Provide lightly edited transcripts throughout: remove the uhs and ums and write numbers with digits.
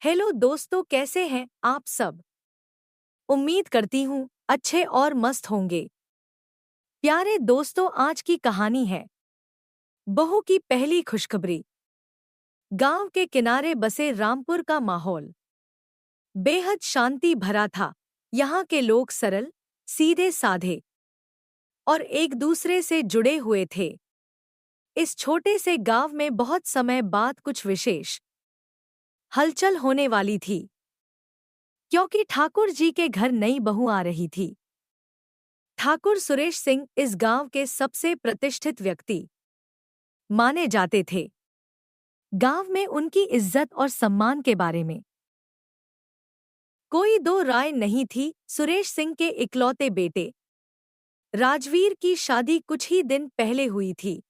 Hello दोस्तों, कैसे हैं आप सब। उम्मीद करती हूँ अच्छे और मस्त होंगे। प्यारे दोस्तों, आज की कहानी है बहू की पहली खुशखबरी। गांव के किनारे बसे रामपुर का माहौल बेहद शांति भरा था। यहाँ के लोग सरल, सीधे साधे और एक दूसरे से जुड़े हुए थे। इस छोटे से गांव में बहुत समय बाद कुछ विशेष हलचल होने वाली थी, क्योंकि ठाकुर जी के घर नई बहू आ रही थी। ठाकुर सुरेश सिंह इस गांव के सबसे प्रतिष्ठित व्यक्ति माने जाते थे। गांव में उनकी इज्जत और सम्मान के बारे में कोई दो राय नहीं थी। सुरेश सिंह के इकलौते बेटे राजवीर की शादी कुछ ही दिन पहले हुई थी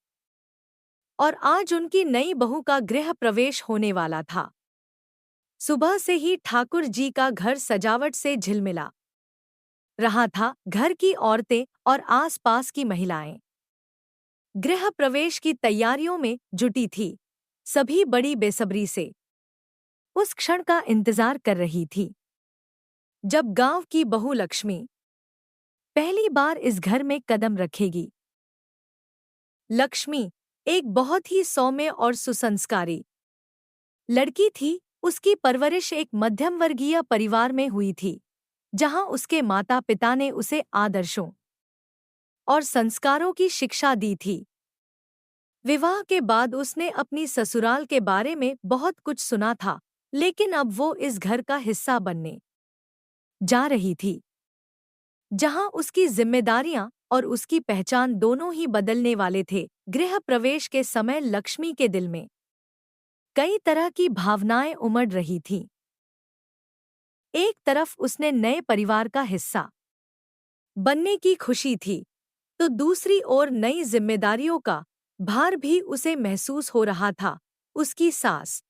और आज उनकी नई बहू का गृह प्रवेश होने वाला था। सुबह से ही ठाकुर जी का घर सजावट से झिलमिला रहा था। घर की औरतें और आसपास की महिलाएं गृह प्रवेश की तैयारियों में जुटी थी। सभी बड़ी बेसब्री से उस क्षण का इंतजार कर रही थी जब गांव की बहू लक्ष्मी पहली बार इस घर में कदम रखेगी। लक्ष्मी एक बहुत ही सौम्य और सुसंस्कारी लड़की थी। उसकी परवरिश एक मध्यम वर्गीय परिवार में हुई थी, जहां उसके माता पिता ने उसे आदर्शों और संस्कारों की शिक्षा दी थी। विवाह के बाद उसने अपनी ससुराल के बारे में बहुत कुछ सुना था, लेकिन अब वो इस घर का हिस्सा बनने जा रही थी, जहां उसकी जिम्मेदारियां और उसकी पहचान दोनों ही बदलने वाले थे। गृह प्रवेश के समय लक्ष्मी के दिल में कई तरह की भावनाएं उमड़ रही थीं। एक तरफ उसने नए परिवार का हिस्सा बनने की खुशी थी, तो दूसरी ओर नई जिम्मेदारियों का भार भी उसे महसूस हो रहा था। उसकी सास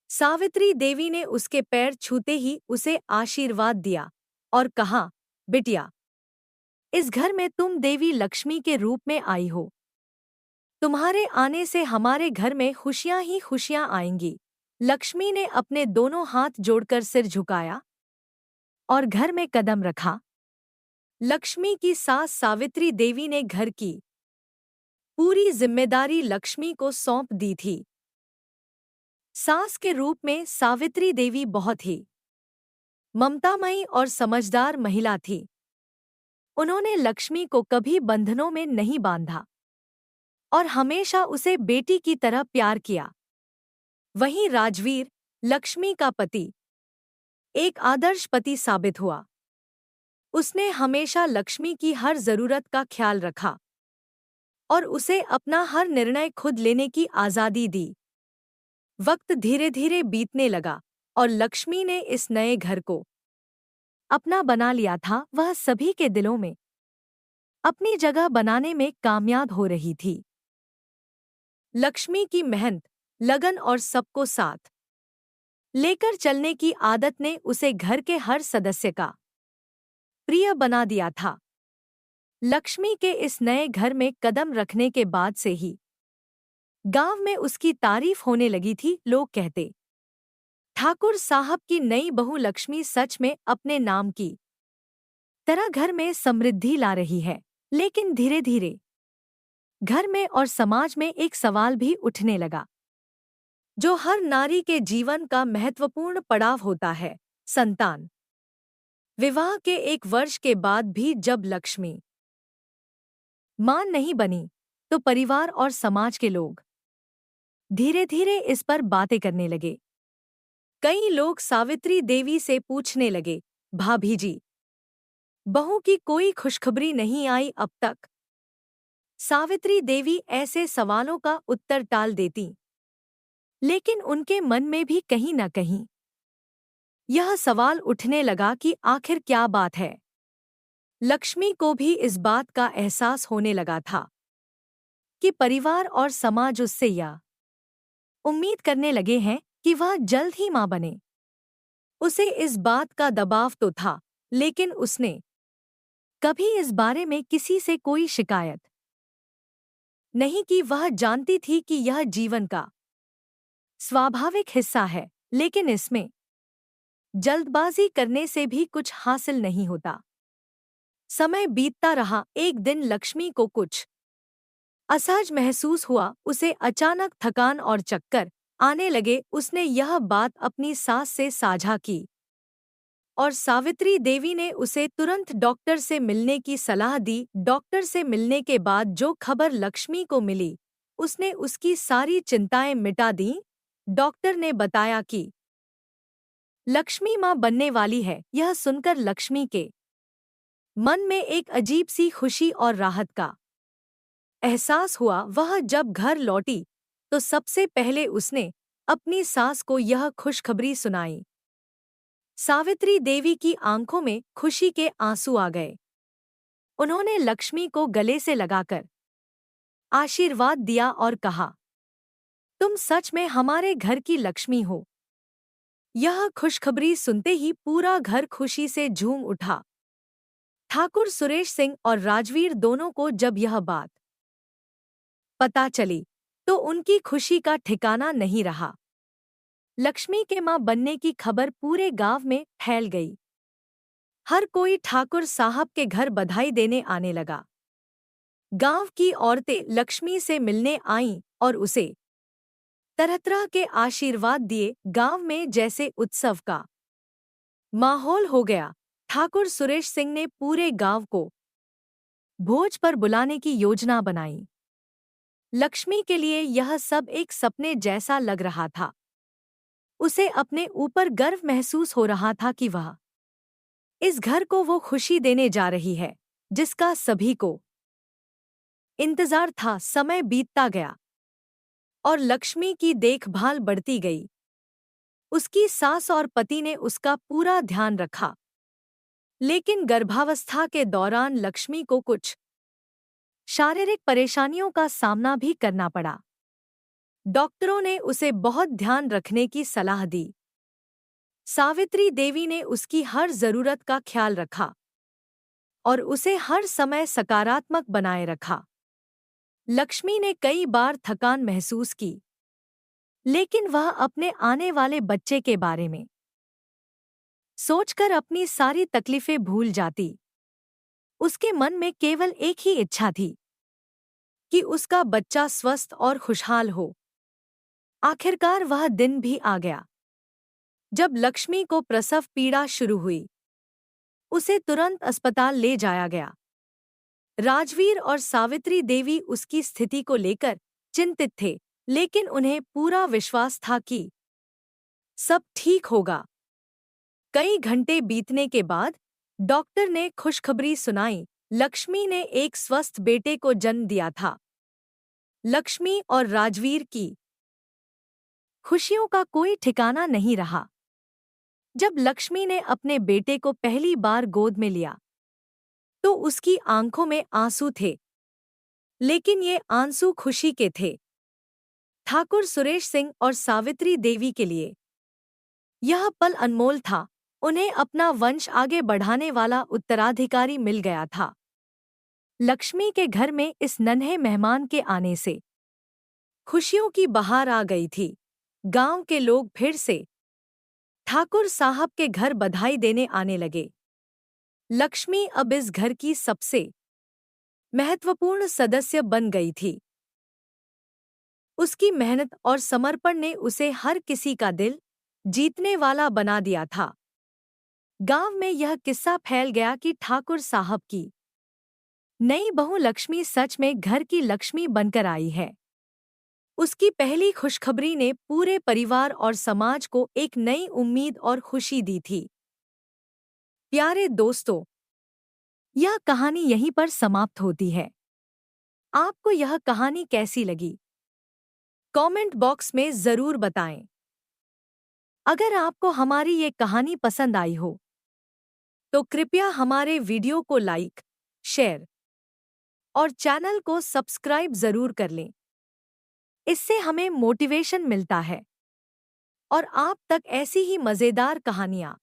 सावित्री देवी ने उसके पैर छूते ही उसे आशीर्वाद दिया और कहा, बिटिया, इस घर में तुम देवी लक्ष्मी के रूप में आई हो। तुम्हारे आने से हमारे घर में खुशियां ही खुशियां आएंगी। लक्ष्मी ने अपने दोनों हाथ जोड़कर सिर झुकाया और घर में कदम रखा। लक्ष्मी की सास सावित्री देवी ने घर की पूरी जिम्मेदारी लक्ष्मी को सौंप दी थी। सास के रूप में सावित्री देवी बहुत ही ममतामयी और समझदार महिला थी। उन्होंने लक्ष्मी को कभी बंधनों में नहीं बांधा और हमेशा उसे बेटी की तरह प्यार किया। वहीं राजवीर, लक्ष्मी का पति, एक आदर्श पति साबित हुआ। उसने हमेशा लक्ष्मी की हर जरूरत का ख्याल रखा और उसे अपना हर निर्णय खुद लेने की आज़ादी दी। वक्त धीरे धीरे बीतने लगा और लक्ष्मी ने इस नए घर को अपना बना लिया था। वह सभी के दिलों में अपनी जगह बनाने में कामयाब हो रही थी। लक्ष्मी की मेहनत, लगन और सबको साथ लेकर चलने की आदत ने उसे घर के हर सदस्य का प्रिय बना दिया था। लक्ष्मी के इस नए घर में कदम रखने के बाद से ही गांव में उसकी तारीफ होने लगी थी। लोग कहते, ठाकुर साहब की नई बहू लक्ष्मी सच में अपने नाम की तरह घर में समृद्धि ला रही है। लेकिन धीरे धीरे घर में और समाज में एक सवाल भी उठने लगा, जो हर नारी के जीवन का महत्वपूर्ण पड़ाव होता है, संतान। विवाह के 1 वर्ष के बाद भी जब लक्ष्मी मां नहीं बनी, तो परिवार और समाज के लोग धीरे धीरे इस पर बातें करने लगे। कई लोग सावित्री देवी से पूछने लगे, भाभी जी, बहू की कोई खुशखबरी नहीं आई अब तक। सावित्री देवी ऐसे सवालों का उत्तर टाल देती, लेकिन उनके मन में भी कहीं न कहीं यह सवाल उठने लगा कि आखिर क्या बात है। लक्ष्मी को भी इस बात का एहसास होने लगा था कि परिवार और समाज उससे यह उम्मीद करने लगे हैं कि वह जल्द ही मां बने। उसे इस बात का दबाव तो था, लेकिन उसने कभी इस बारे में किसी से कोई शिकायत नहीं की। वह जानती थी कि यह जीवन का स्वाभाविक हिस्सा है। लेकिन इसमें जल्दबाजी करने से भी कुछ हासिल नहीं होता। समय बीतता रहा। एक दिन लक्ष्मी को कुछ असहज महसूस हुआ। उसे अचानक थकान और चक्कर आने लगे। उसने यह बात अपनी सास से साझा की और सावित्री देवी ने उसे तुरंत डॉक्टर से मिलने की सलाह दी। डॉक्टर से मिलने के बाद जो खबर लक्ष्मी को मिली, उसने उसकी सारी चिंताएं मिटा दीं। डॉक्टर ने बताया कि लक्ष्मी मां बनने वाली है। यह सुनकर लक्ष्मी के मन में एक अजीब सी खुशी और राहत का एहसास हुआ। वह जब घर लौटी तो सबसे पहले उसने अपनी सास को यह खुशखबरी सुनाई। सावित्री देवी की आंखों में खुशी के आंसू आ गए। उन्होंने लक्ष्मी को गले से लगाकर आशीर्वाद दिया और कहा, तुम सच में हमारे घर की लक्ष्मी हो। यह खुशखबरी सुनते ही पूरा घर खुशी से झूम उठा। ठाकुर सुरेश सिंह और राजवीर दोनों को जब यह बात पता चली तो उनकी खुशी का ठिकाना नहीं रहा। लक्ष्मी के मां बनने की खबर पूरे गांव में फैल गई। हर कोई ठाकुर साहब के घर बधाई देने आने लगा। गांव की औरतें लक्ष्मी से मिलने आईं और उसे तरह तरह के आशीर्वाद दिए। गांव में जैसे उत्सव का माहौल हो गया। ठाकुर सुरेश सिंह ने पूरे गांव को भोज पर बुलाने की योजना बनाई। लक्ष्मी के लिए यह सब एक सपने जैसा लग रहा था। उसे अपने ऊपर गर्व महसूस हो रहा था कि वह इस घर को वो खुशी देने जा रही है जिसका सभी को इंतजार था। समय बीतता गया और लक्ष्मी की देखभाल बढ़ती गई। उसकी सास और पति ने उसका पूरा ध्यान रखा, लेकिन गर्भावस्था के दौरान लक्ष्मी को कुछ शारीरिक परेशानियों का सामना भी करना पड़ा। डॉक्टरों ने उसे बहुत ध्यान रखने की सलाह दी। सावित्री देवी ने उसकी हर जरूरत का ख्याल रखा और उसे हर समय सकारात्मक बनाए रखा। लक्ष्मी ने कई बार थकान महसूस की, लेकिन वह अपने आने वाले बच्चे के बारे में सोचकर अपनी सारी तकलीफें भूल जाती। उसके मन में केवल एक ही इच्छा थी कि उसका बच्चा स्वस्थ और खुशहाल हो। आखिरकार वह दिन भी आ गया जब लक्ष्मी को प्रसव पीड़ा शुरू हुई। उसे तुरंत अस्पताल ले जाया गया। राजवीर और सावित्री देवी उसकी स्थिति को लेकर चिंतित थे, लेकिन उन्हें पूरा विश्वास था कि सब ठीक होगा। कई घंटे बीतने के बाद डॉक्टर ने खुशखबरी सुनाई। लक्ष्मी ने एक स्वस्थ बेटे को जन्म दिया था। लक्ष्मी और राजवीर की खुशियों का कोई ठिकाना नहीं रहा। जब लक्ष्मी ने अपने बेटे को पहली बार गोद में लिया तो उसकी आंखों में आंसू थे, लेकिन ये आंसू खुशी के थे। ठाकुर सुरेश सिंह और सावित्री देवी के लिए यह पल अनमोल था। उन्हें अपना वंश आगे बढ़ाने वाला उत्तराधिकारी मिल गया था। लक्ष्मी के घर में इस नन्हे मेहमान के आने से खुशियों की बहार आ गई थी। गांव के लोग फिर से ठाकुर साहब के घर बधाई देने आने लगे। लक्ष्मी अब इस घर की सबसे महत्वपूर्ण सदस्य बन गई थी। उसकी मेहनत और समर्पण ने उसे हर किसी का दिल जीतने वाला बना दिया था। गांव में यह किस्सा फैल गया कि ठाकुर साहब की नई बहू लक्ष्मी सच में घर की लक्ष्मी बनकर आई है। उसकी पहली खुशखबरी ने पूरे परिवार और समाज को एक नई उम्मीद और खुशी दी थी। प्यारे दोस्तों, यह कहानी यहीं पर समाप्त होती है। आपको यह कहानी कैसी लगी? कमेंट बॉक्स में जरूर बताएं। अगर आपको हमारी ये कहानी पसंद आई हो तो कृपया हमारे वीडियो को लाइक, शेयर और चैनल को सब्सक्राइब जरूर कर लें। इससे हमें मोटिवेशन मिलता है और आप तक ऐसी ही मजेदार कहानियां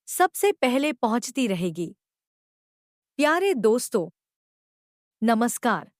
सबसे पहले पहुंचती रहेगी। प्यारे दोस्तों, नमस्कार।